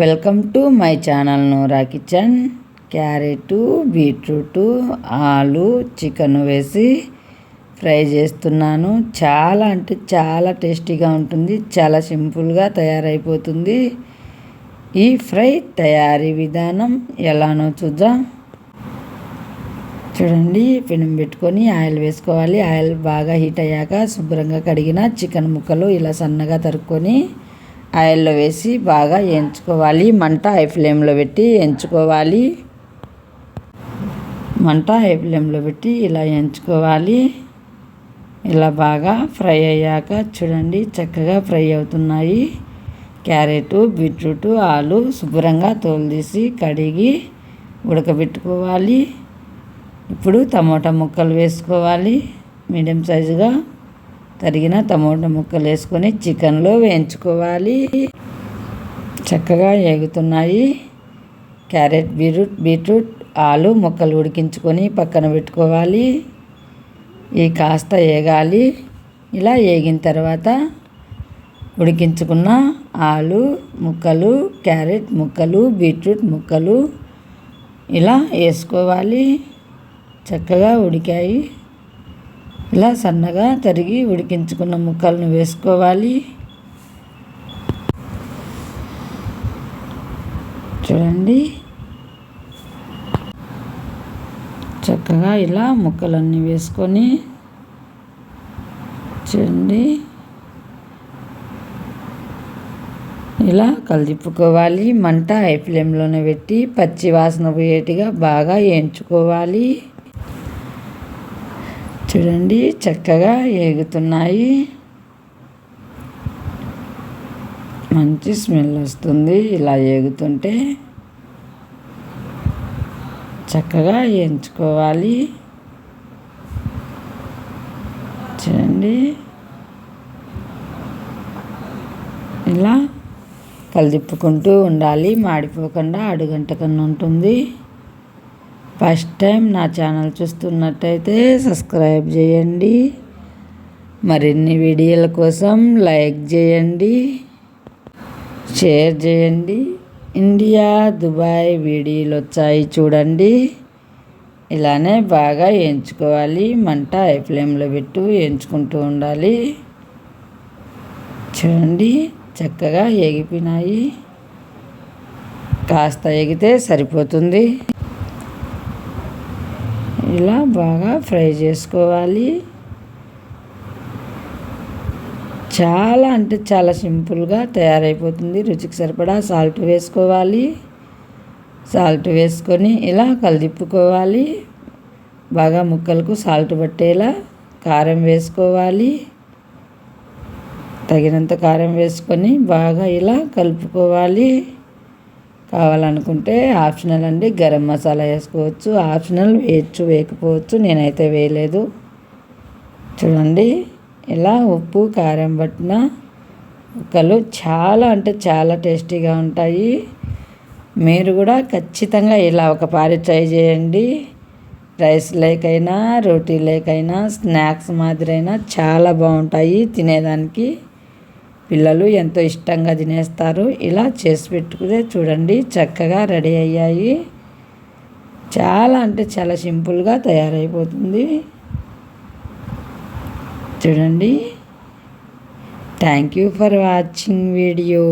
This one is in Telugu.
Welcome to my channel Noora kitchen. Carrot, beetroot, ఆలు, చికెన్ వేసి ఫ్రై చేస్తున్నాను. చాలా అంటే చాలా టేస్టీగా ఉంటుంది. చాలా సింపుల్గా తయారైపోతుంది. ఈ ఫ్రై తయారీ విధానం ఎలానో చూద్దాం. చూడండి, పెనం పెట్టుకొని ఆయిల్ వేసుకోవాలి. ఆయిల్ బాగా హీట్ అయ్యాక శుభ్రంగా కడిగిన చికెన్ ముక్కలు ఇలా సన్నగా తరుక్కొని ఆయిల్లో వేసి బాగా వేయించుకోవాలి. మంట హై ఫ్లేమ్లో పెట్టి వేయించుకోవాలి. మంట హై ఫ్లేమ్లో పెట్టి ఇలా వేయించుకోవాలి. ఇలా బాగా ఫ్రై అయ్యాక చూడండి చక్కగా ఫ్రై అవుతున్నాయి. క్యారెట్, బీట్రూట్, ఆలు శుభ్రంగా తోలు తీసి కడిగి ఉడకబెట్టుకోవాలి. ఇప్పుడు టమోటా ముక్కలు వేసుకోవాలి. మీడియం సైజుగా తరిగిన టమోటా ముక్కలు వేసుకొని చికెన్లో వేయించుకోవాలి. చక్కగా వేగుతున్నాయి. క్యారెట్, బీట్రూట్, ఆలు ముక్కలు ఉడికించుకొని పక్కన పెట్టుకోవాలి. ఇవి కాస్త వేగాలి. ఇలా వేగిన తర్వాత ఉడికించుకున్న ఆలు ముక్కలు, క్యారెట్ ముక్కలు, బీట్రూట్ ముక్కలు ఇలా వేసుకోవాలి. చక్కగా ఉడికాయి. ఇలా సన్నగా తరిగి ఉడికించుకున్న ముక్కలను వేసుకోవాలి. చూడండి చక్కగా ఇలా ముక్కలన్నీ వేసుకొని చూడండి ఇలా కలిపుకోవాలి. మంట హై ఫ్లేమ్లోనే పెట్టి పచ్చి వాసన పోయేట్టుగా బాగా వేయించుకోవాలి. చూడండి చక్కగా వేగుతున్నాయి. మంచి స్మెల్ వస్తుంది ఇలా వేగుతుంటే. చక్కగా వేయించుకోవాలి. చూడండి ఇలా కలిపుకుంటూ ఉండాలి. మాడిపోకుండా అడుగంటకన్నా ఉంటుంది. ఫస్ట్ టైం నా ఛానల్ చూస్తున్నట్టయితే సబ్స్క్రైబ్ చేయండి. మరిన్ని వీడియోల కోసం లైక్ చేయండి, షేర్ చేయండి. ఇండియా, దుబాయ్ వీడియోలు వచ్చాయి చూడండి. ఇలానే బాగా వేయించుకోవాలి. మంట హై ఫ్లేమ్లో పెట్టు వేయించుకుంటూ ఉండాలి. చూడండి చక్కగా వేగిపోయినాయి. కాస్త వేగితే సరిపోతుంది. ఇలా బాగా ఫ్రై చేసుకోవాలి. చాలా అంటే చాలా సింపుల్గా తయారైపోతుంది. రుచికి సరిపడా సాల్ట్ వేసుకోవాలి. సాల్ట్ వేసుకొని ఇలా కలిపుకోవాలి. బాగా ముక్కలకు సాల్ట్ పట్టేలా కారం వేసుకోవాలి. తగినంత కారం వేసుకొని బాగా ఇలా కలుపుకోవాలి. కావాలనుకుంటే ఆప్షనల్ అండి, గరం మసాలా వేసుకోవచ్చు. ఆప్షనల్ వేయచ్చు, వేయకపోవచ్చు. నేనైతే వేయలేదు. చూడండి ఇలా ఉప్పు కారం పట్టిన ముక్కలు చాలా అంటే చాలా టేస్టీగా ఉంటాయి. మీరు కూడా ఖచ్చితంగా ఇలా ఒకసారి ట్రై చేయండి. రైస్ లేకైనా, రోటీ లేకైనా, స్నాక్స్ మాదిరైనా చాలా బాగుంటాయి తినేదానికి. పిల్లలు ఎంతో ఇష్టంగా తినేస్తారు. ఇలా చేసి పెట్టుకునే చూడండి చక్కగా రెడీ అయ్యాయి. చాలా అంటే చాలా సింపుల్గా తయారైపోతుంది. చూడండి. Thank you for watching video.